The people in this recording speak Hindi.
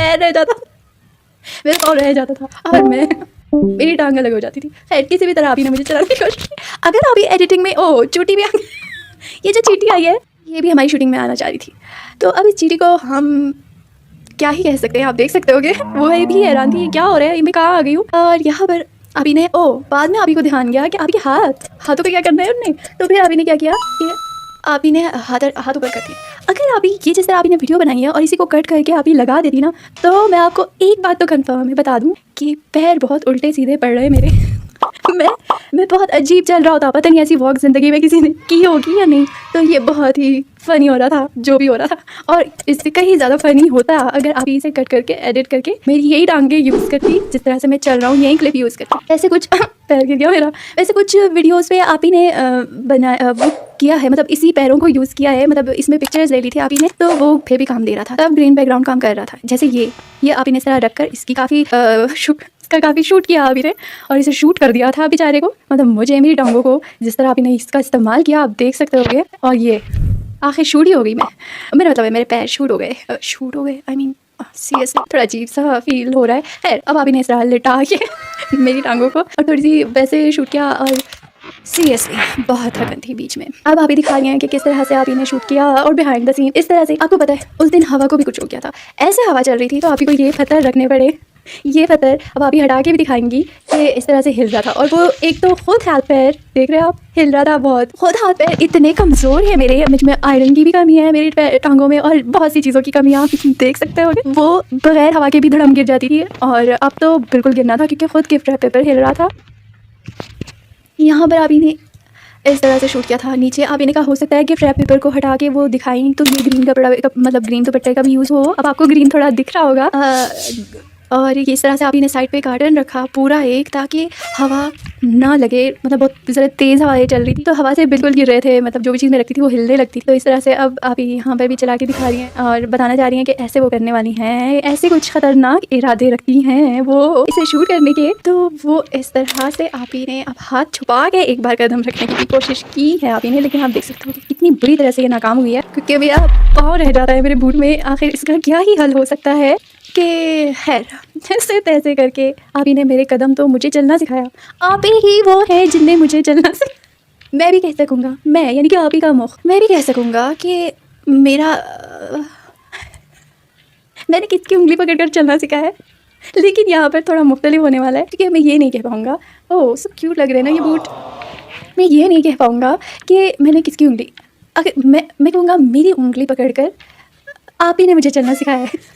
पैर रह जाता था, मेरा पाँव रह जाता था और मेरी टांग अलग हो जाती थी। खैर किसी भी तरह अभी ने मुझे चलाने की कोशिश की। अगर अभी एडिटिंग में चूटी भी आ गई ये जो चींटी आई है ये भी हमारी शूटिंग में आना चाह रही थी। तो अब इस चींटी को हम क्या ही कह सकते हैं, आप देख सकते होगे। वो है भी हैरान थी क्या हो रहा है, मैं कहाँ आ गई हूँ। और यहाँ पर अभी ने बाद में अभी को ध्यान गया कि अभी के हाथों पे क्या करना है उनने। तो फिर अभी ने क्या किया कि अभी ने हाथ ऊपर कर दिए। अगर अभी ये जैसे अभी ने वीडियो बनाई है और इसी को कट करके अभी लगा देती ना, तो मैं आपको एक बात तो कंफर्म है बता दूं कि पैर बहुत उल्टे सीधे पड़ रहे मेरे। मैं बहुत अजीब चल रहा होता, पता नहीं ऐसी वॉक ज़िंदगी में किसी ने की होगी या नहीं। तो ये बहुत ही फ़नी हो रहा था जो भी हो रहा था, और इससे कहीं ज़्यादा फ़नी होता अगर आप इसे कट करके एडिट करके मेरी यही टांगें यूज़ करती, जिस तरह से मैं चल रहा हूँ यही क्लिप यूज़ करती। ऐसे कुछ पैर गिर गया मेरा। वैसे कुछ वीडियोज़ पे आप ही ने बनाया वो किया है, मतलब इसी पैरों को यूज़ किया है, मतलब इसमें पिक्चर्स ले ली थी आप ही ने, तो वो फिर भी काम दे रहा था। तब ग्रीन बैकग्राउंड काम कर रहा था। जैसे ये आप ही ने इस तरह रख कर इसकी काफ़ी शूट किया अभी ने, और इसे शूट कर दिया था बेचारे को। मतलब मुझे मेरी टांगों को जिस तरह अभी ने इसका इस्तेमाल किया आप देख सकते होगे। और ये आखिर शूट ही हो गई मेरा मतलब है मेरे पैर शूट हो गए आई मीन सीरियसली थोड़ा अजीब सा फील हो रहा है। खैर अब अभी ने इस तरह लिटा के मेरी टांगों को और थोड़ी सी वैसे शूट किया, और सीरियसली बहुत थकन थी बीच में। अब अभी दिखा रही हैं कि किस तरह से अभी ने शूट किया और बिहाइंड द सीन इस तरह से। आपको पता है उस दिन हवा को भी कुछ हो गया था, ऐसे हवा चल रही थी तो अभी को ये पत्थर रखने पड़े। ये पत्थर अब अभी हटा के भी दिखाएंगी कि इस तरह से हिल रहा था। और वो एक तो खुद हाथ पैर देख रहे हो आप हिल रहा था बहुत। खुद हाथ पैर इतने कमज़ोर है मेरे, मुझ में आयरन की भी कमी है मेरी टांगों में, और बहुत सी चीज़ों की कमी आप देख सकते हो। वो बगैर हवा के भी धड़म गिर जाती थी, और अब तो बिल्कुल गिरना था क्योंकि खुद गिफ्ट पेपर हिल रहा था। यहाँ पर अभी ने इस तरह से शूट किया था। नीचे अभी ने कहा हो सकता है कि फ्रैप पेपर को हटा के वो दिखाई तो ये ग्रीन कपड़ा मतलब ग्रीन दुपट्टे का भी यूज़ हो। अब आपको ग्रीन थोड़ा दिख रहा होगा। और इस तरह से अभी ने साइड पे गार्डन रखा पूरा एक, ताकि हवा ना लगे, मतलब बहुत ज़रा तेज़ हवाएं चल रही थी तो हवा से बिल्कुल गिर रहे थे, मतलब जो भी चीज़ में रखती थी वो हिलने लगती। तो इस तरह से अब अभी यहाँ पर भी चला के दिखा रही हैं और बताना चाह रही हैं कि ऐसे वो करने वाली हैं, ऐसे कुछ ख़तरनाक इरादे रखती हैं वो इसे शूट करने के। तो वो इस तरह से आप ही ने अब हाथ छुपा के एक बार कदम रखने की भी कोशिश की है आप ही ने, लेकिन आप देख सकते हो कि कितनी बुरी तरह से ये नाकाम हुई है, क्योंकि मेरा पाँव रह जाता है मेरे बूट में। आखिर इसका क्या ही हल हो सकता है कि खैर ऐसे तैसे करके आप ही ने मेरे कदम तो मुझे चलना सिखाया। आप ही वो है जिनने मुझे चलना सिखाया। मैं भी कह सकूँगा, मैं यानी कि आप ही का मुख, मैं भी कह सकूँगा कि मेरा मैंने किसकी उंगली पकड़कर चलना सिखाया है। लेकिन यहाँ पर थोड़ा मुख्तलिफ होने वाला है, क्योंकि मैं ये नहीं कह पाऊँगा ओह सब क्यूट लग रहे हैं ना ये बूट। मैं ये नहीं कह पाऊँगा कि मैंने किसकी उंगली, अगर मैं कहूँगा मेरी उंगली पकड़कर आप ही ने मुझे चलना सिखाया है।